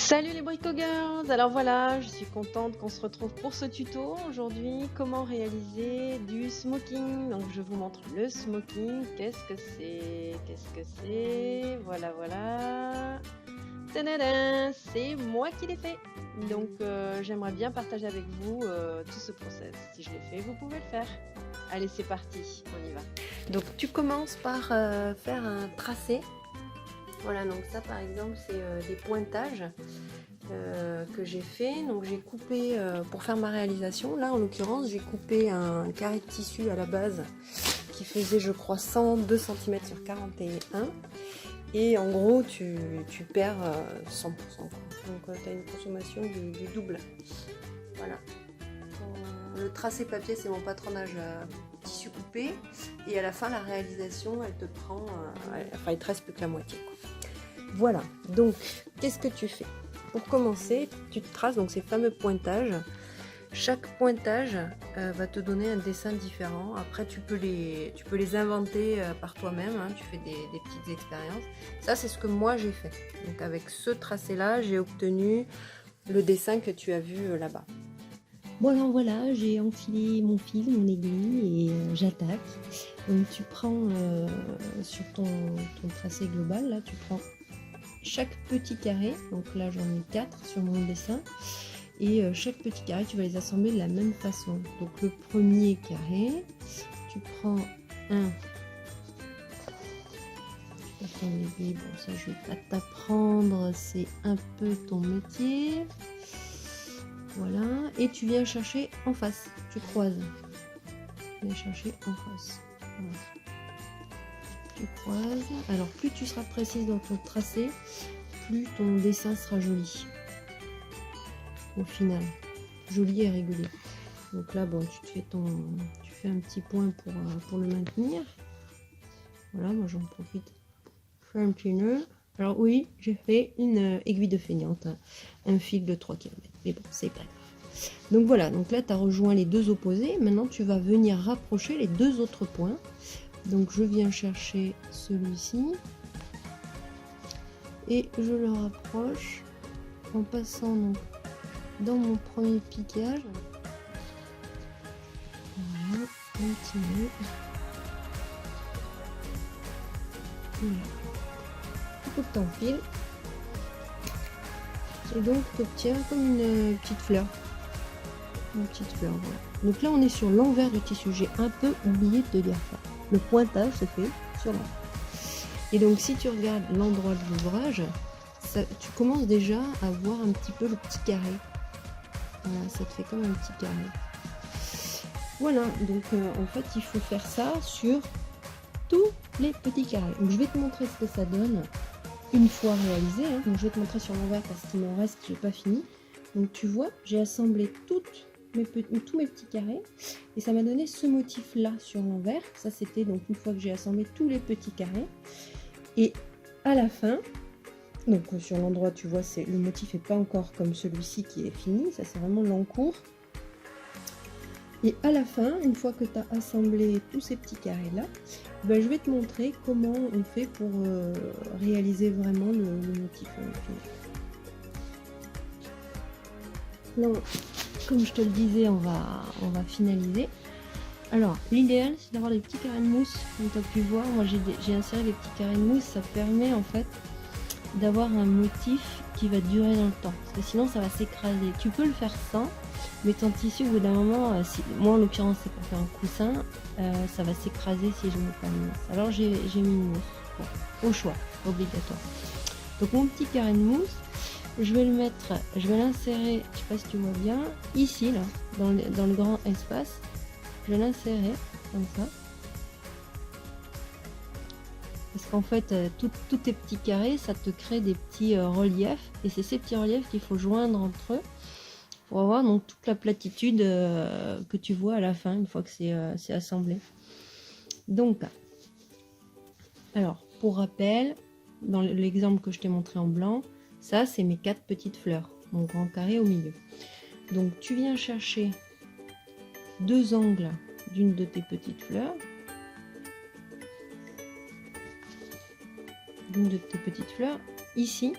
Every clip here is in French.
Salut les Brico Girls! Alors voilà, je suis contente qu'on se retrouve pour ce tuto. Aujourd'hui, comment réaliser du smoking. Donc je vous montre le smoking. Qu'est-ce que c'est? Qu'est-ce que c'est? Voilà, voilà. Tadadam! C'est moi qui l'ai fait. Donc j'aimerais bien partager avec vous tout ce process. Si je l'ai fait, vous pouvez le faire. Allez, c'est parti, on y va. Donc tu commences par faire un tracé. Voilà, donc ça par exemple c'est des pointages que j'ai fait. Donc j'ai coupé pour faire ma réalisation. Là en l'occurrence j'ai coupé un carré de tissu à la base qui faisait je crois 102 cm sur 41. Et en gros tu perds 100%. Donc tu as une consommation du double. Voilà. Le tracé papier c'est mon patronage tissu coupé. Et à la fin la réalisation elle te prend, enfin il te reste plus que la moitié quoi. Voilà, donc qu'est-ce que tu fais? Pour commencer, tu te traces donc ces fameux pointages. Chaque pointage va te donner un dessin différent. Après, tu peux les inventer par toi-même, hein, tu fais des petites expériences. Ça, c'est ce que moi j'ai fait. Donc avec ce tracé-là, j'ai obtenu le dessin que tu as vu là-bas. Bon alors voilà, j'ai enfilé mon fil, mon aiguille et j'attaque. Donc tu prends sur ton tracé global, là tu prends chaque petit carré, donc là j'en ai 4 sur mon dessin, et chaque petit carré tu vas les assembler de la même façon. Donc le premier carré, tu prends un, ton aiguille, bon ça je vais pas t'apprendre, c'est un peu ton métier. Voilà, et tu viens chercher en face, tu croises. Tu viens chercher en face. Voilà. Tu croises. Alors plus tu seras précise dans ton tracé, plus ton dessin sera joli. Au final, joli et régulier. Donc là, bon, tu fais un petit point pour le maintenir. Voilà, moi j'en profite. Je fais un petit nœud. Alors oui, j'ai fait une aiguille de feignante, un fil de 3 km. Mais bon, c'est pas grave. Donc voilà, donc là tu as rejoint les deux opposés. Maintenant tu vas venir rapprocher les deux autres points. Donc je viens chercher celui-ci et je le rapproche en passant donc dans mon premier piquage. Voilà, un petit nœud. Voilà. Tu coupes ton fil et donc tu obtiens comme une petite fleur. Une petite fleur, voilà. Donc là on est sur l'envers du tissu, j'ai un peu oublié de te dire ça. Le pointage se fait sur l'envers. Et donc si tu regardes l'endroit de l'ouvrage, tu commences déjà à voir un petit peu le petit carré. Voilà, ça te fait comme un petit carré. Voilà, donc en fait il faut faire ça sur tous les petits carrés. Donc je vais te montrer ce que ça donne une fois réalisé. Hein. Donc je vais te montrer sur l'envers parce qu'il m'en reste, j'ai pas fini. Donc tu vois, j'ai assemblé tous mes petits carrés et ça m'a donné ce motif là sur l'envers. Ça c'était donc une fois que j'ai assemblé tous les petits carrés. Et à la fin, donc sur l'endroit tu vois, c'est le motif n'est pas encore comme celui-ci qui est fini, ça c'est vraiment l'encours. Et à la fin, une fois que tu as assemblé tous ces petits carrés là, ben, je vais te montrer comment on fait pour réaliser vraiment le motif final. Donc, comme je te le disais, on va finaliser. Alors, l'idéal, c'est d'avoir des petits carrés de mousse. Comme tu as pu voir, moi j'ai inséré les petits carrés de mousse. Ça permet en fait d'avoir un motif qui va durer dans le temps. Parce que sinon, ça va s'écraser. Tu peux le faire sans, mais ton tissu, au bout d'un moment, moi en l'occurrence, c'est pour faire un coussin, ça va s'écraser si je mets pas de mousse. Alors, j'ai mis une mousse. Bon, au choix, obligatoire. Donc, mon petit carré de mousse, je vais le mettre, je vais l'insérer, je sais pas si tu vois bien, ici, là, dans le grand espace. Je vais l'insérer comme ça. Parce qu'en fait, tous tes petits carrés, ça te crée des petits reliefs. Et c'est ces petits reliefs qu'il faut joindre entre eux pour avoir donc toute la platitude que tu vois à la fin, une fois que c'est assemblé. Donc, alors, pour rappel, dans l'exemple que je t'ai montré en blanc, ça, c'est mes 4 petites fleurs, mon grand carré au milieu. Donc, tu viens chercher 2 angles d'une de tes petites fleurs. D'une de tes petites fleurs, ici,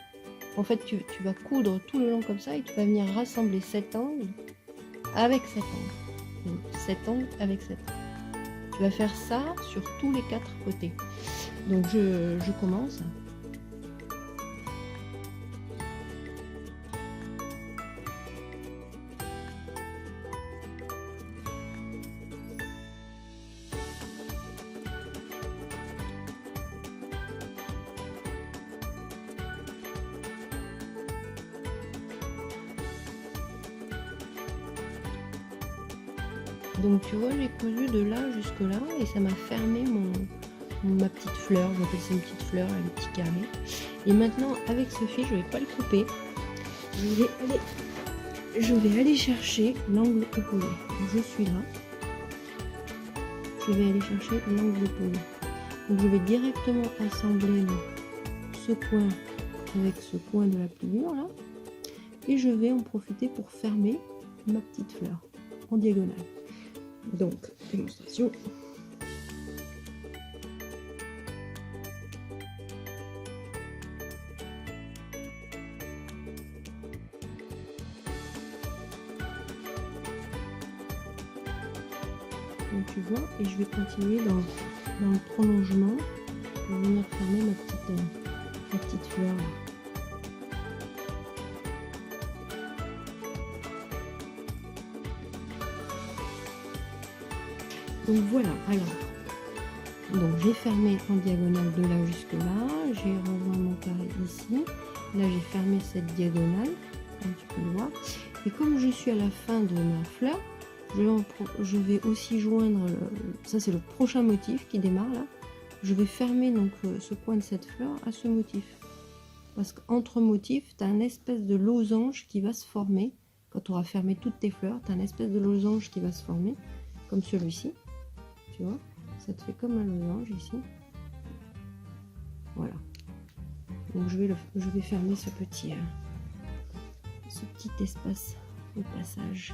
En fait, tu vas coudre tout le long comme ça et tu vas venir rassembler cet angle avec cet angle. Donc, cet angle avec cet angle. Tu vas faire ça sur tous les 4 côtés. Donc je commence. Donc tu vois, j'ai cousu de là jusque là et ça m'a fermé ma petite fleur. J'appelle ça une petite fleur, là, le petit carré. Et maintenant, avec ce fil, je vais pas le couper. Je vais aller chercher l'angle opposé. Je suis là. Je vais aller chercher l'angle opposé. Donc je vais directement assembler ce coin avec ce coin de la pliure là. Et je vais en profiter pour fermer ma petite fleur en diagonale. Donc, démonstration. Donc tu vois, et je vais continuer dans le prolongement pour venir fermer ma petite fleur là. Donc voilà, alors, donc j'ai fermé en diagonale de là jusque là, j'ai rejoint mon carré ici, là j'ai fermé cette diagonale, comme tu peux le voir, et comme je suis à la fin de ma fleur, je vais aussi joindre, ça c'est le prochain motif qui démarre là, je vais fermer donc ce coin de cette fleur à ce motif, parce qu'entre motifs, tu as un espèce de losange qui va se former, quand tu auras fermé toutes tes fleurs, tu as un espèce de losange qui va se former, comme celui-ci. Tu vois, ça te fait comme un losange ici. Voilà. Donc je vais fermer ce petit espace au passage.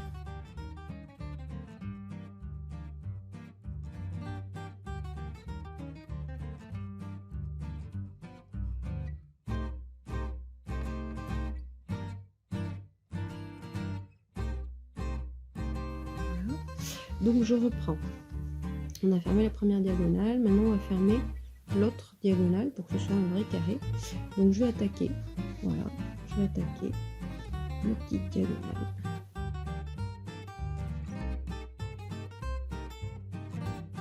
Voilà. Donc je reprends. On a fermé la première diagonale, maintenant on va fermer l'autre diagonale pour que ce soit un vrai carré. Donc je vais attaquer, voilà, je vais attaquer la petite diagonale.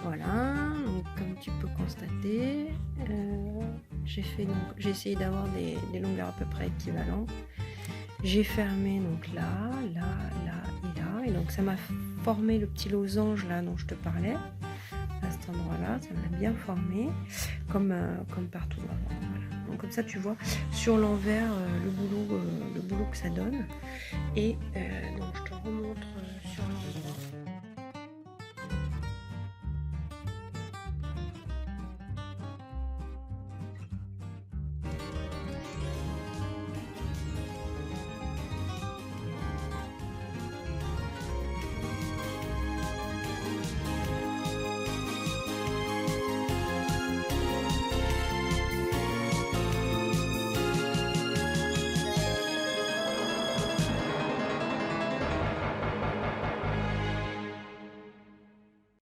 Voilà, donc comme tu peux constater, j'ai essayé d'avoir des longueurs à peu près équivalentes. J'ai fermé donc là, là, là et là, et donc ça m'a formé le petit losange là dont je te parlais. À cet endroit là, ça m'a bien formé comme partout. Voilà. Donc comme ça tu vois sur l'envers le boulot que ça donne, et donc je te remontre sur l'endroit.